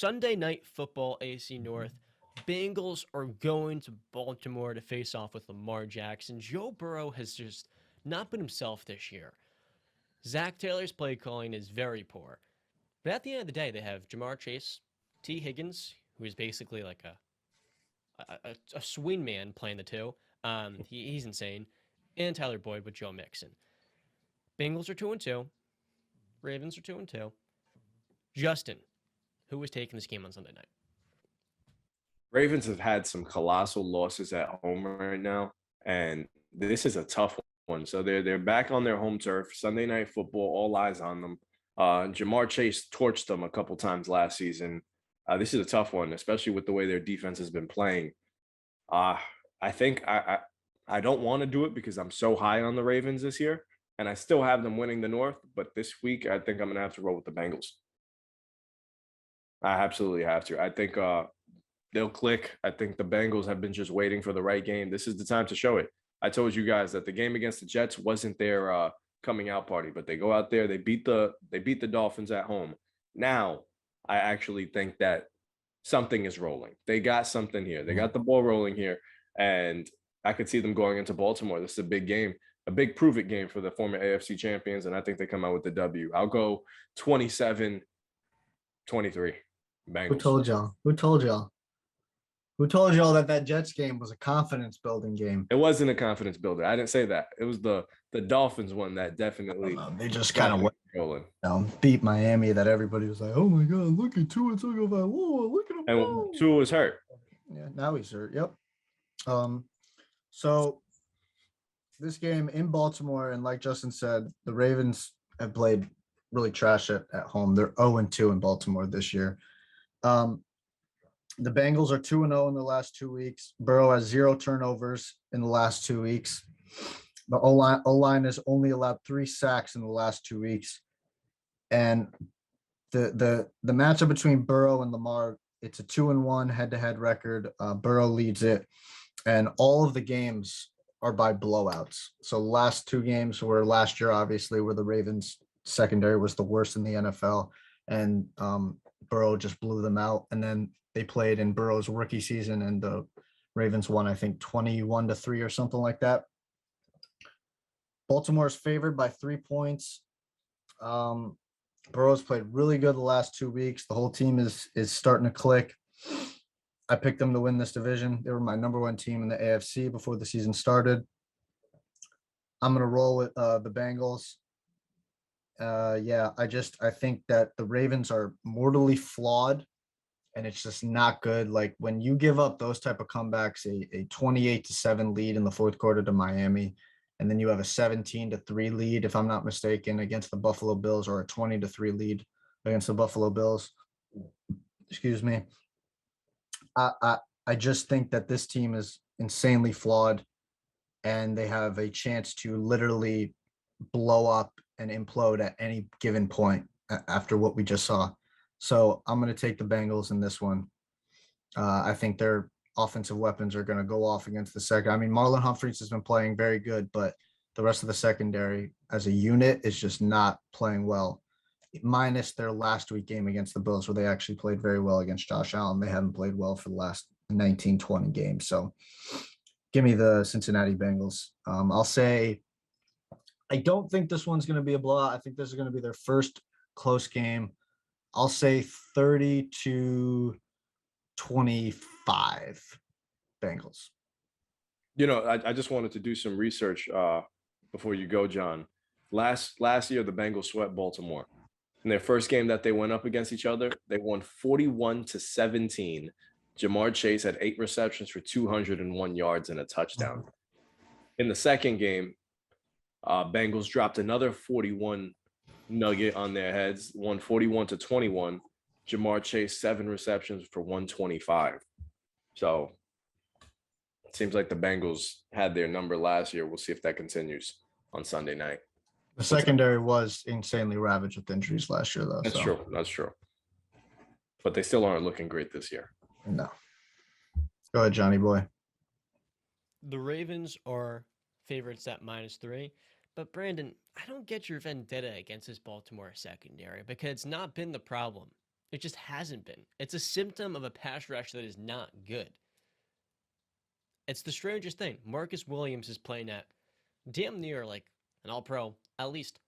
Sunday Night Football AC North. Bengals are going to Baltimore to face off with Lamar Jackson. Joe Burrow has just not been himself this year. Zach Taylor's play calling is very poor. But at the end of the day, they have Jamar Chase, T. Higgins, who is basically like a swing man playing the two. He's insane. And Tyler Boyd with Joe Mixon. Bengals are 2-2. Ravens are 2-2. Justin, who is taking this game on Sunday night? Ravens have had some colossal losses at home right now, and this is a tough one. So they're back on their home turf. Sunday Night Football, all eyes on them. Jamar Chase torched them a couple times last season. This is a tough one, especially with the way their defense has been playing. I think I don't want to do it because I'm so high on the Ravens this year, and I still have them winning the North. But this week, I think I'm going to have to roll with the Bengals. I absolutely have to. I think they'll click. I think the Bengals have been just waiting for the right game. This is the time to show it. I told you guys that the game against the Jets wasn't their coming out party, but they go out there, they beat the Dolphins at home. Now, I actually think that something is rolling. They got something here. They got the ball rolling here, and I could see them going into Baltimore. This is a big game, a big prove-it game for the former AFC champions, and I think they come out with the W. I'll go 27-23. Bengals. Who told y'all? Who told y'all? Who told y'all that Jets game was a confidence building game? It wasn't a confidence builder. I didn't say that. It was the Dolphins one that definitely they just kind of rolling. Beat Miami. That everybody was like, "Oh my god, look at Tua Tagovailoa! Whoa, look at him!" And Tua was hurt. Yeah, now he's hurt. Yep. So this game in Baltimore, and like Justin said, the Ravens have played really trash at home. They're 0-2 in Baltimore this year. The Bengals are 2-0 in the last 2 weeks. Burrow has 0 turnovers in the last 2 weeks. The O-line has only allowed 3 sacks in the last 2 weeks. And the matchup between Burrow and Lamar, it's a 2-1 head-to-head record. Burrow leads it. And all of the games are by blowouts. So the last 2 games were last year, obviously, where the Ravens secondary was the worst in the NFL. And Burrow just blew them out. And then they played in Burrow's rookie season, and the Ravens won, I think, 21-3 or something like that. Baltimore is favored by 3 points. Burrow's played really good the last 2 weeks. The whole team is starting to click. I picked them to win this division. They were my number 1 team in the AFC before the season started. I'm going to roll with the Bengals. I think that the Ravens are mortally flawed, and it's just not good. Like when you give up those type of comebacks, a 28-7 lead in the fourth quarter to Miami, and then you have a 17-3 lead, if I'm not mistaken, against the Buffalo Bills, or a 20-3 lead against the Buffalo Bills. Excuse me. I just think that this team is insanely flawed, and they have a chance to literally blow up and implode at any given point after what we just saw. So I'm going to take the Bengals in this one. I think their offensive weapons are going to go off against the second. I mean, Marlon Humphreys has been playing very good, but the rest of the secondary as a unit is just not playing well, minus their last week game against the Bills, where they actually played very well against Josh Allen. They haven't played well for the last 19-20 games. So give me the Cincinnati Bengals. I'll say I don't think this one's going to be a blowout. I think this is going to be their first close game. I'll say 30-25 Bengals. You know, I just wanted to do some research before you go, John. Last year, the Bengals swept Baltimore. In their first game that they went up against each other, they won 41-17. Jamar Chase had 8 receptions for 201 yards and a touchdown. In the second game, Bengals dropped another 41 nugget on their heads, won 41-21. Jamar Chase 7 receptions for 125. So it seems like the Bengals had their number last year. We'll see if that continues on Sunday night. The secondary was insanely ravaged with injuries last year, though. That's true. That's true. But they still aren't looking great this year. No. Go ahead, Johnny boy. The Ravens are favorites at -3. But Brandon, I don't get your vendetta against this Baltimore secondary, because it's not been the problem It just hasn't been. It's a symptom of a pass rush that is not good. It's the strangest thing. Marcus Williams is playing at damn near like an all-pro, at least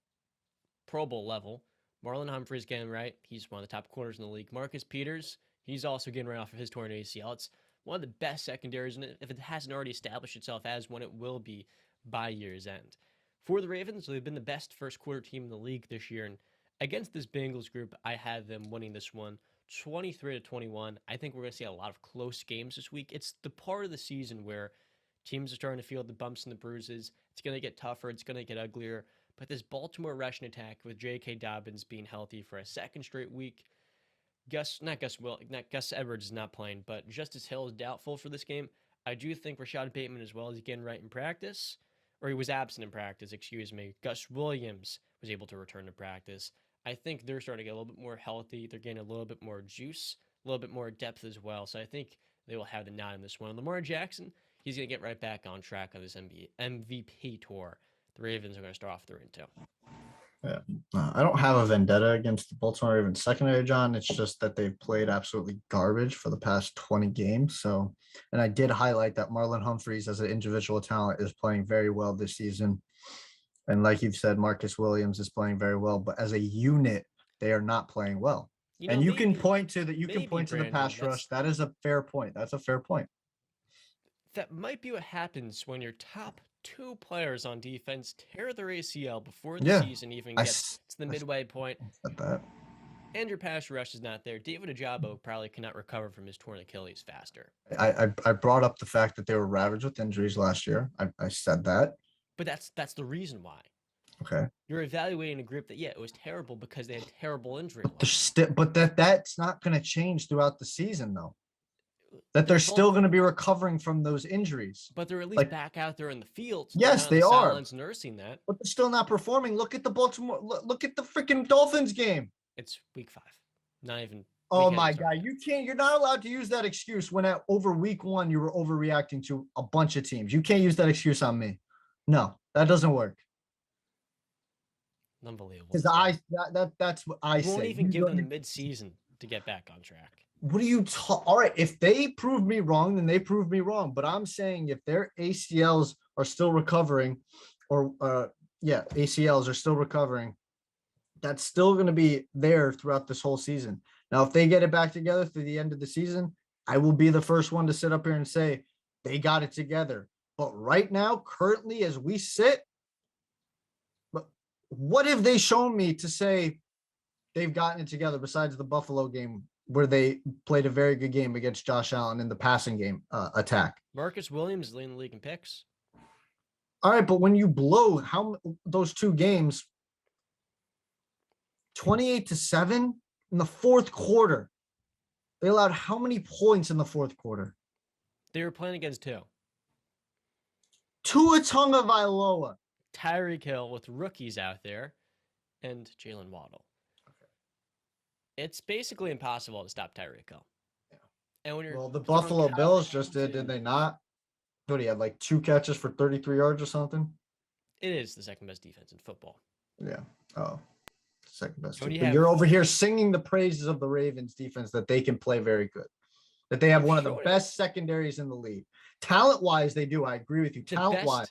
Pro Bowl level. Marlon Humphrey's getting right. He's one of the top corners in the league. Marcus Peters, he's also getting right off of his torn ACL. It's one of the best secondaries, and if it hasn't already established itself as one, it will be by year's end. For the Ravens, they've been the best first quarter team in the league this year, and against this Bengals group, I had them winning this one 23-21. I think we're going to see a lot of close games this week. It's the part of the season where teams are starting to feel the bumps and the bruises. It's going to get tougher. It's going to get uglier. But this Baltimore rushing attack with J.K. Dobbins being healthy for a second straight week, Gus Edwards is not playing, but Justice Hill is doubtful for this game. I do think Rashad Bateman as well is getting right in practice, or he was absent in practice, excuse me. Gus Williams was able to return to practice. I think they're starting to get a little bit more healthy. They're getting a little bit more juice, a little bit more depth as well. So I think they will have the nod in this one. Lamar Jackson, he's going to get right back on track on this MVP tour. The Ravens are going to start off 3-2. Yeah. I don't have a vendetta against the Baltimore Ravens secondary, John. It's just that they've played absolutely garbage for the past 20 games. So, and I did highlight that Marlon Humphreys as an individual talent is playing very well this season. And like you've said, Marcus Williams is playing very well, but as a unit, they are not playing well. And you can point to the pass rush. That is a fair point. That's a fair point. That might be what happens when your top two players on defense tear their ACL before the season even gets to the midway point. And your pass rush is not there. David Ojabo probably cannot recover from his torn Achilles faster. I brought up the fact that they were ravaged with injuries last year. I said that. But that's the reason why. Okay. You're evaluating a group that, it was terrible because they had terrible injury. But that's not going to change throughout the season, though. That they're still going to be recovering from those injuries. But they're at least back out there in the field. So yes, they are. Nursing that. But they're still not performing. Look at the Baltimore. Look at the freaking Dolphins game. It's week 5. Not even. Oh my God. You're not allowed to use that excuse when over week 1, you were overreacting to a bunch of teams. You can't use that excuse on me. No, that doesn't work. Unbelievable. Because that's what I say. You won't even give them the mid-season to get back on track. What are you all right, if they prove me wrong, then they prove me wrong. But I'm saying if their ACLs are still recovering, or ACLs are still recovering, that's still going to be there throughout this whole season. Now, if they get it back together through the end of the season, I will be the first one to sit up here and say they got it together. But right now, currently, as we sit, what have they shown me to say they've gotten it together besides the Buffalo game, where they played a very good game against Josh Allen in the passing game attack? Marcus Williams is leading the league in picks. All right, but when you blow those 2 games, 28-7 in the fourth quarter, they allowed how many points in the fourth quarter? They were playing against 2. Tua Tagovailoa, Tyreek Hill with rookies out there, and Jalen Waddle. It's basically impossible to stop Tyreek Hill. Yeah. And when the Buffalo Bills just did they not? What do you have, like 2 catches for 33 yards or something? It is the second best defense in football. Yeah. Oh, second best. But you're over here singing the praises of the Ravens defense, that they can play very good, that they have one of the best secondaries in the league. Talent-wise, they do. I agree with you. Talent-wise.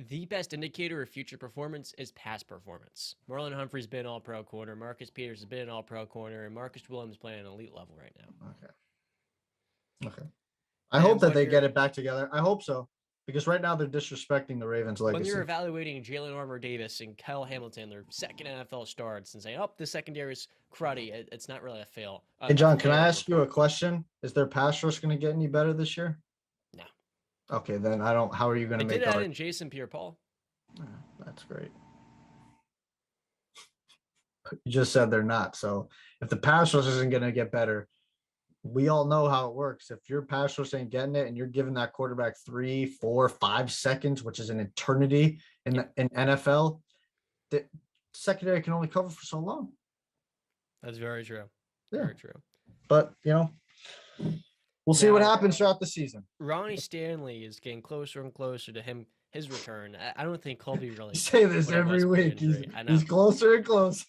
The best indicator of future performance is past performance. Marlon Humphrey's been all-pro corner. Marcus Peters has been an all-pro corner. And Marcus Williams playing an elite level right now. Okay. I hope that they get it back together. I hope so. Because right now they're disrespecting the Ravens' legacy. When you're evaluating Jalen Armour-Davis and Kyle Hamilton, their second NFL starts, and saying, the secondary is cruddy, it's not really a fail. Hey, John, can I ask you a question? Is their pass rush going to get any better this year? No. Okay, then how are you going to make that? They did add in Jason Pierre-Paul. That's great. You just said they're not. So if the pass rush isn't going to get better, we all know how it works. If your pass rush ain't getting it and you're giving that quarterback 3, 4, 5 seconds, which is an eternity in NFL, the secondary can only cover for so long. That's very true. Yeah. Very true. But, we'll see what happens throughout the season. Ronnie Stanley is getting closer and closer to his return. I don't think Colby really. You say this every week. He's closer and closer.